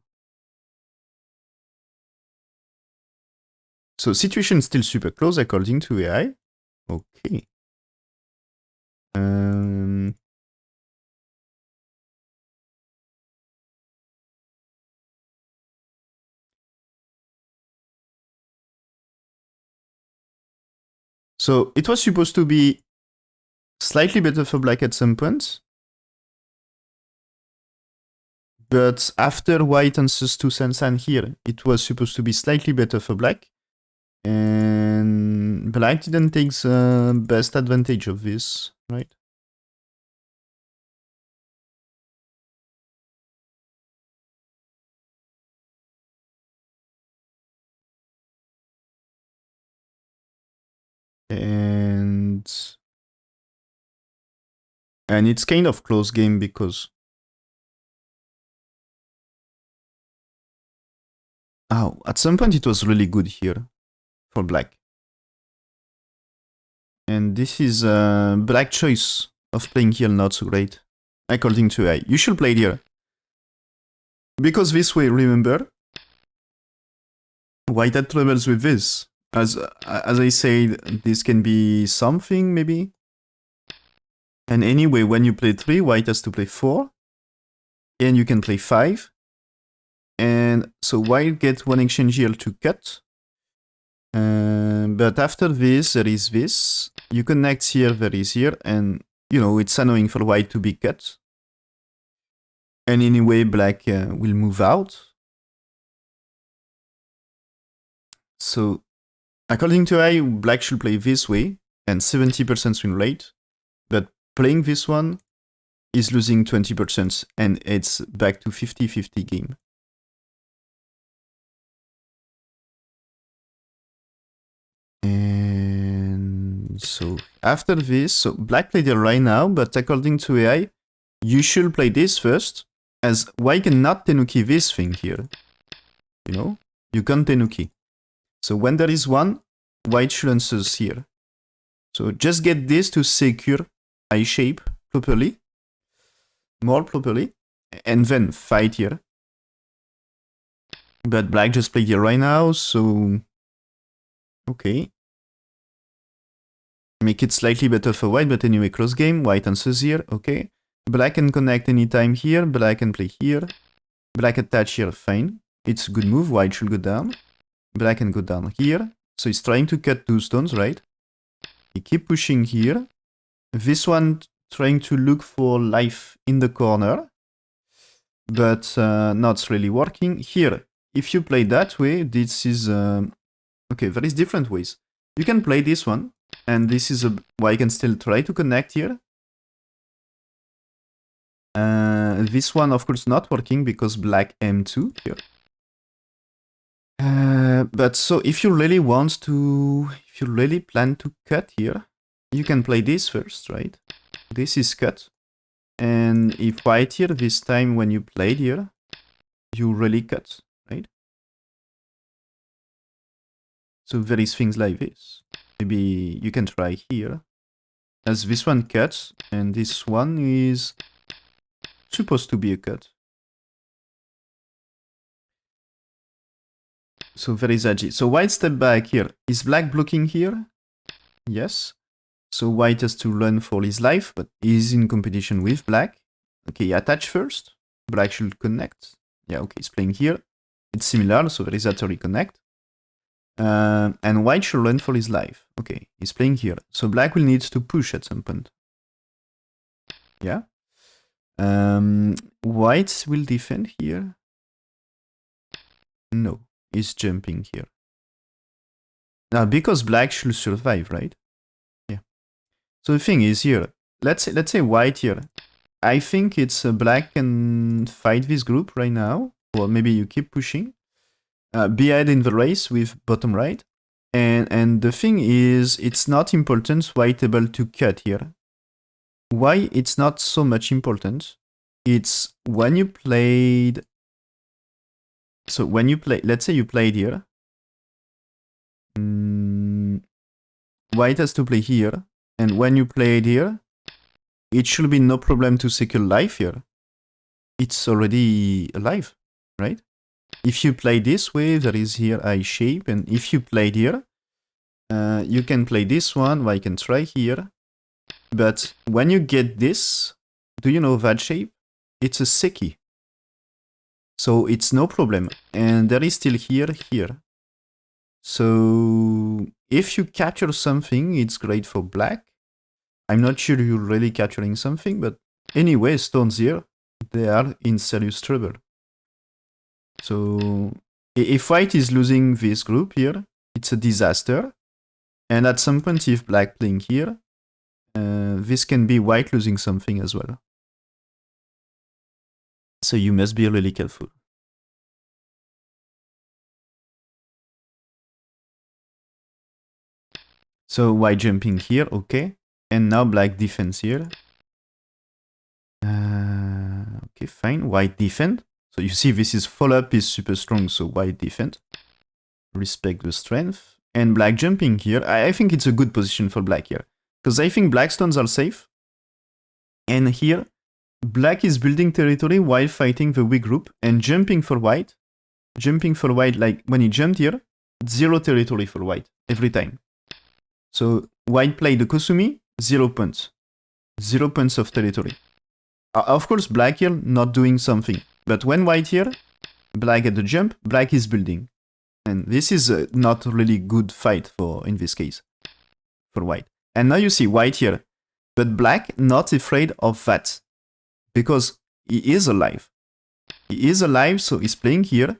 So situation is still super close according to AI. Okay. So it was supposed to be slightly better for black at some point. But after white answers to Sansan here, it was supposed to be slightly better for black. And black didn't take the best advantage of this, right? And it's kind of close game because at some point it was really good here for black. And this is black choice of playing here not so great, according to AI. You should play here. Because this way, remember, white had troubles with this. As I said, this can be something, maybe. And anyway, when you play 3, white has to play 4. And you can play 5. And so white gets 1 exchange here to cut. But after this, there is this. You connect here, there is here. And, you know, it's annoying for white to be cut. And anyway, black will move out. So, according to AI, black should play this way, and 70% win rate. But playing this one is losing 20%, and it's back to 50-50 game. And so, after this, so black played it right now, but according to AI, you should play this first, as white cannot Tenuki this thing here. You know? You can't Tenuki. So when there is 1, white should answer here. So just get this to secure eye shape properly. More properly. and then fight here. But black just played here right now, so okay. Make it slightly better for white, but anyway, close game. White answers here, okay. Black can connect anytime here, black can play here. Black attach here, fine. It's a good move, white should go down. Black can go down here. So he's trying to cut 2 stones, right? He keep pushing here. This one trying to look for life in the corner. But not really working. Here, if you play that way, this is... okay, there is different ways. You can play this one. And this is why I can still try to connect here. This one, of course, not working because black M2 here. But so if you really want to, if you really plan to cut here, you can play this first, right? This is cut. And if white here, this time when you played here, you really cut, right? So there is things like this. Maybe you can try here. As this one cuts, and this one is supposed to be a cut. So there is edgy. So white step back here. Is black blocking here? Yes. So white has to run for his life, but he's in competition with black. Okay, attach first. Black should connect. Yeah, okay, he's playing here. It's similar, so there is a to reconnect. And white should run for his life. Okay, he's playing here. So black will need to push at some point. Yeah. White will defend here. No, he's jumping here. Now, because black should survive, right? Yeah. So the thing is here. Let's say white here. I think it's black can fight this group right now. Or maybe you keep pushing. Be ahead in the race with bottom right. And the thing is, it's not important white able to cut here. Why it's not so much important? It's when you played... So when you play, let's say you played here. White has to play here. And when you played here, it should be no problem to secure life here. It's already alive, right? If you play this way, there is here I shape, and if you played here, you can play this one, or I can try here. But when you get this, do you know that shape? It's a seki. So it's no problem. And there is still here. So if you capture something, it's great for black. I'm not sure you're really capturing something, but anyway, stones here, they are in serious trouble. So if white is losing this group here, it's a disaster. And at some point, if black playing here, this can be white losing something as well. So you must be really careful. So white jumping here, okay. And now black defense here. Okay, fine. White defend. So you see this is follow-up is super strong, so white defend. Respect the strength. And black jumping here. I think it's a good position for black here. Because I think black stones are safe. And here, black is building territory while fighting the weak group. And jumping for white. Jumping for white, like when he jumped here, 0 territory for white every time. So white played the Kosumi, 0 points. 0 points of territory. Of course, black here not doing something. But when white here, black at the jump, black is building. And this is not really good fight for, in this case, for white. And now you see white here. But black not afraid of that. Because he is alive. He is alive, so he's playing here.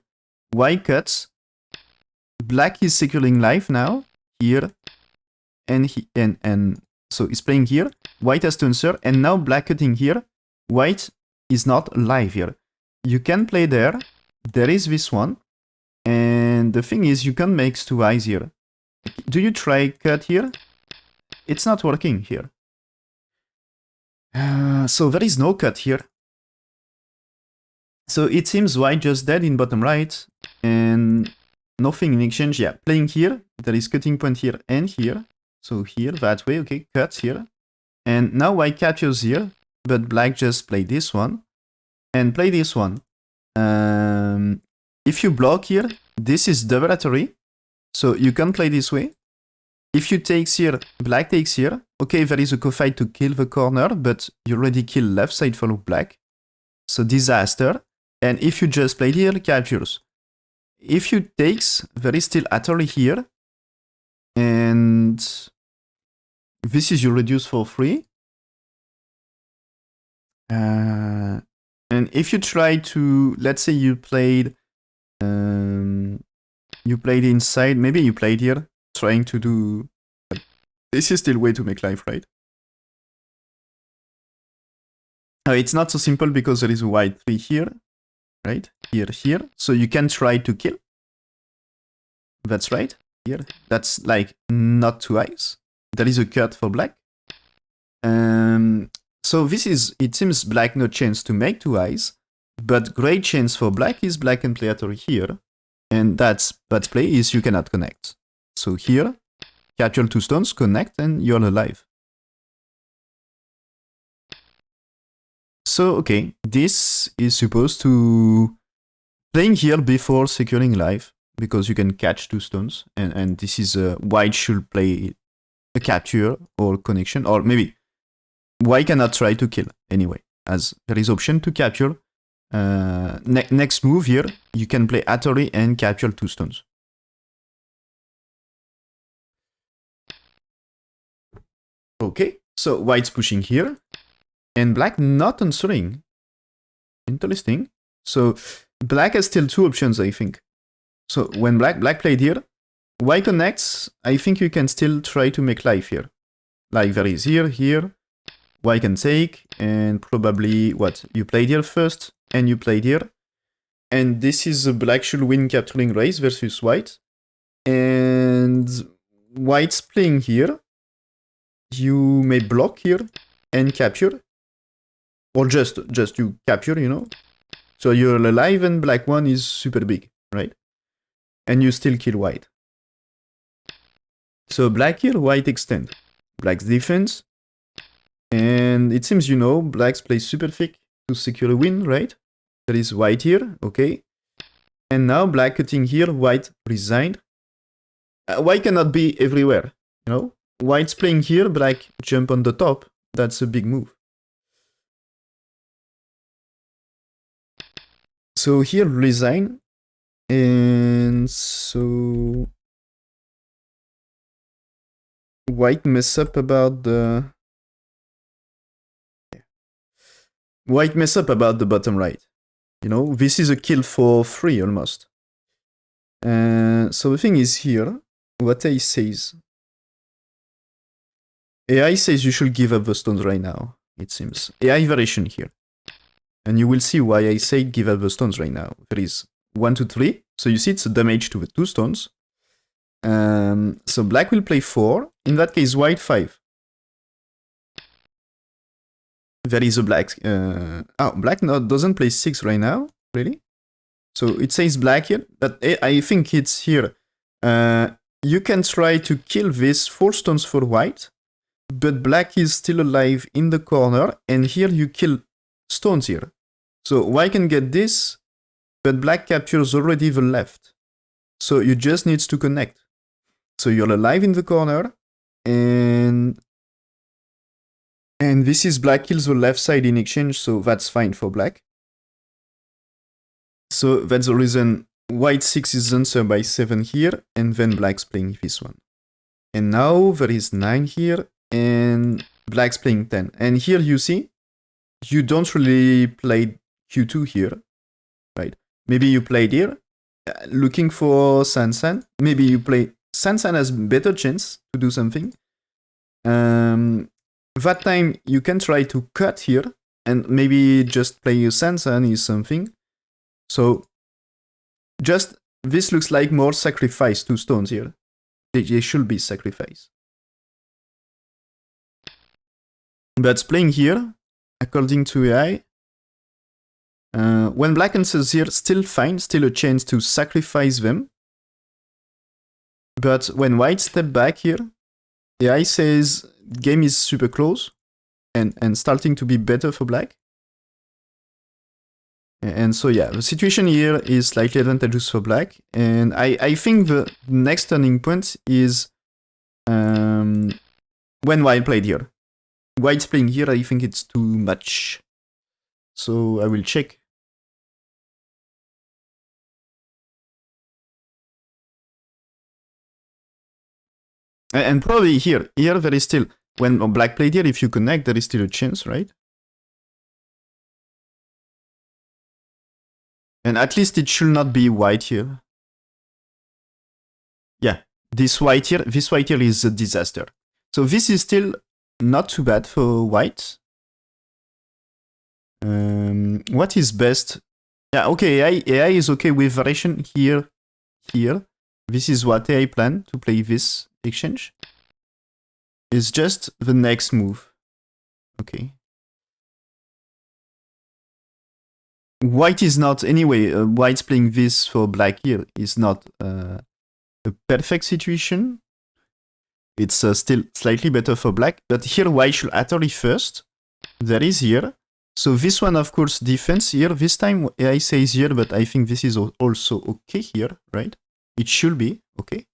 White cuts. Black is securing life now. Here. And so he's playing here. White has to answer. And now black cutting here. White is not alive here. You can play there. There is this one. And the thing is, you can make 2 eyes here. Do you try cut here? It's not working here. So there is no cut here. So it seems white just dead in bottom right. And nothing in exchange. Yeah, playing here. There is cutting point here and here. So here, that way. Okay, cut here. And now white captures here. But black just played this one. and play this one. If you block here, this is double Atari, so you can play this way. If you take here, black takes here. Okay, there is a co-fight to kill the corner, but you already kill left side for black. So disaster. And if you just play here, captures. If you takes, there is still Atari here. And this is your reduce for free. And if you try to, let's say you played inside, maybe you played here, trying to do, this is still way to make life, right? It's not so simple because there is a white 3 here, right? Here. So you can try to kill. That's right, here. That's like not 2 eyes. There is a cut for black. So this is, it seems black no chance to make 2 eyes, but great chance for black is black and play Atari here. And that's bad play is you cannot connect. So here, capture 2 stones, connect, and you're alive. So, okay, this is supposed to playing here before securing life, because you can catch 2 stones, and this is white should play a capture or connection, or maybe white cannot try to kill anyway, as there is option to capture. Next move here, you can play Atari and capture 2 stones. Okay, so white's pushing here, and black not answering. Interesting. So black has still 2 options, I think. So when black played here, white connects, I think you can still try to make life here. Like there is here, white can take, and probably what? You played here first, and you played here. And this is a black should win capturing race versus white. And white's playing here. You may block here and capture. Or just you capture, you know. So you're alive and black 1 is super big, right? And you still kill white. So black here, white extend. Black's defense. And it seems, you know, blacks play super thick to secure a win, right? There is white here, okay. And now black cutting here, white resigned. White cannot be everywhere, you know. White's playing here, black jump on the top. That's a big move. So here resign. And so white mess up about the bottom right. You know, this is a kill for free almost. So the thing is here, what AI says. AI says you should give up the stones right now, it seems. AI variation here. And you will see why I say give up the stones right now. There is 1, 2, 3. So you see it's a damage to the 2 stones. So black will play 4. In that case, white 5. There is a black. Black doesn't play 6 right now. Really? So it says black here. But I think it's here. You can try to kill this 4 stones for white. But black is still alive in the corner. And here you kill stones here. So white can get this. But black captures already the left. So you just need to connect. So you're alive in the corner. And this is black kills the left side in exchange. So that's fine for black. So that's the reason white 6 is answered by 7 here. And then black's playing this one. And now there is 9 here. And black's playing 10. And here you see, you don't really play Q2 here, right? Maybe you played here, looking for Sansan. Maybe you play, Sansan has better chance to do something. That time you can try to cut here, and maybe just play a Sansan is something. So, just, this looks like more sacrifice 2 stones here. They should be sacrificed. But playing here, according to AI, when black answers here, still fine, still a chance to sacrifice them. But when white step back here, AI says game is super close and starting to be better for black. And so yeah, the situation here is slightly advantageous for black. And I think the next turning point is when white played here. White's playing here, I think it's too much. So I will check. And probably here there is still, when black played here, if you connect, there is still a chance, right? And at least it should not be white here. Yeah, this white here is a disaster. So this is still not too bad for white. What is best? Yeah, okay, AI is okay with variation here. This is what AI plan to play this exchange. It's just the next move. Okay. White is not, anyway, white's playing this for black here is not a perfect situation. It's still slightly better for black, but here white should atory first. There is here. So this one, of course, defense here. This time AI says here, but I think this is also okay here, right? It should be okay.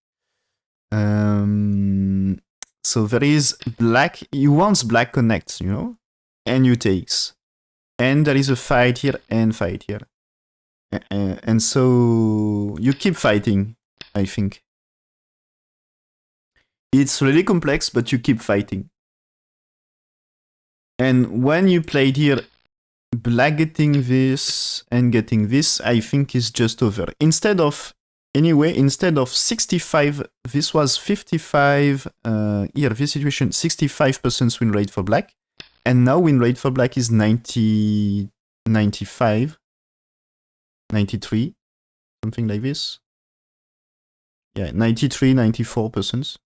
So there is black. You want black connects, you know, and you takes. And there is a fight here and fight here. And so you keep fighting, I think. It's really complex, but you keep fighting. And when you played here, black getting this and getting this, I think is just over. Instead of 65, this was 55, here, this situation, 65% win rate for black. And now win rate for black is 90, 95, 93, something like this. Yeah, 93, 94%.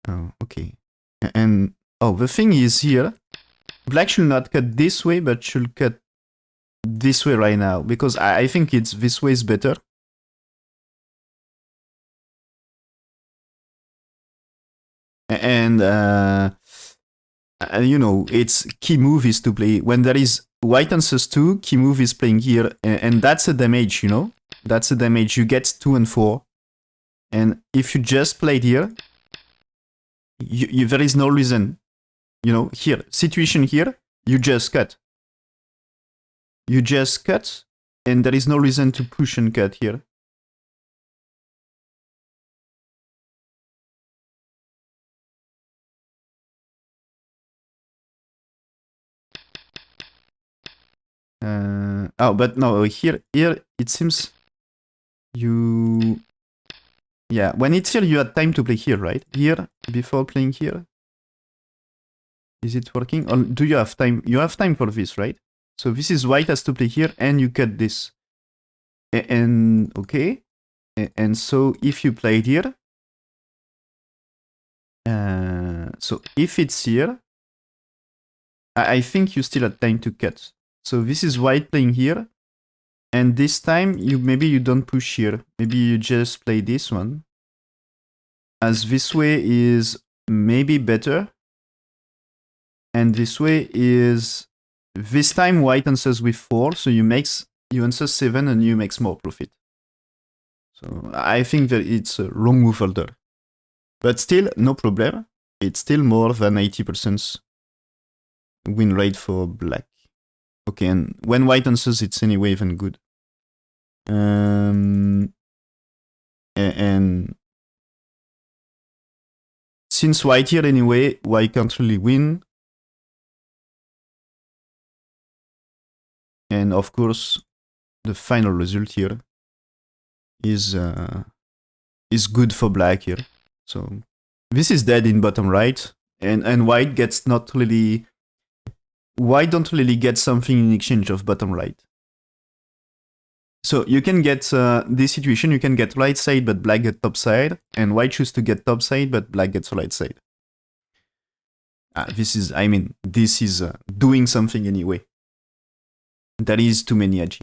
Oh, okay. And, oh, the thing is here, black should not cut this way, but should cut this way right now, because I think it's this way is better. And, you know, its key move is to play, when there is white answers 2, key move is playing here, and that's a damage, you know? That's a damage. You get 2 and 4. And if you just played here, there is no reason, you know, here, situation here, you just cut. You just cut, and there is no reason to push and cut here. Oh, but no, here it seems you... Yeah, when it's here, you had time to play here, right? Here, before playing here? Is it working? Or do you have time? You have time for this, right? So this is white has to play here, and you cut this. And okay. And so if you played here... so if it's here, I think you still have time to cut. So this is white playing here. And this time, maybe you don't push here. Maybe you just play this one. As this way is maybe better. And this way is... This time white answers with 4, so you answer 7 and you make more profit. So I think that it's a wrong move holder. But still, no problem. It's still more than 80% win rate for black. Okay, and when white answers, it's anyway even good. And since white here anyway, white can't really win. And of course, the final result here is good for black here. So this is dead in bottom right, and white gets not really... White don't really get something in exchange of bottom right. So you can get this situation, you can get right side, but black get top side, and white choose to get top side, but black gets right side. This is, I mean, this is doing something anyway. That is too many AG.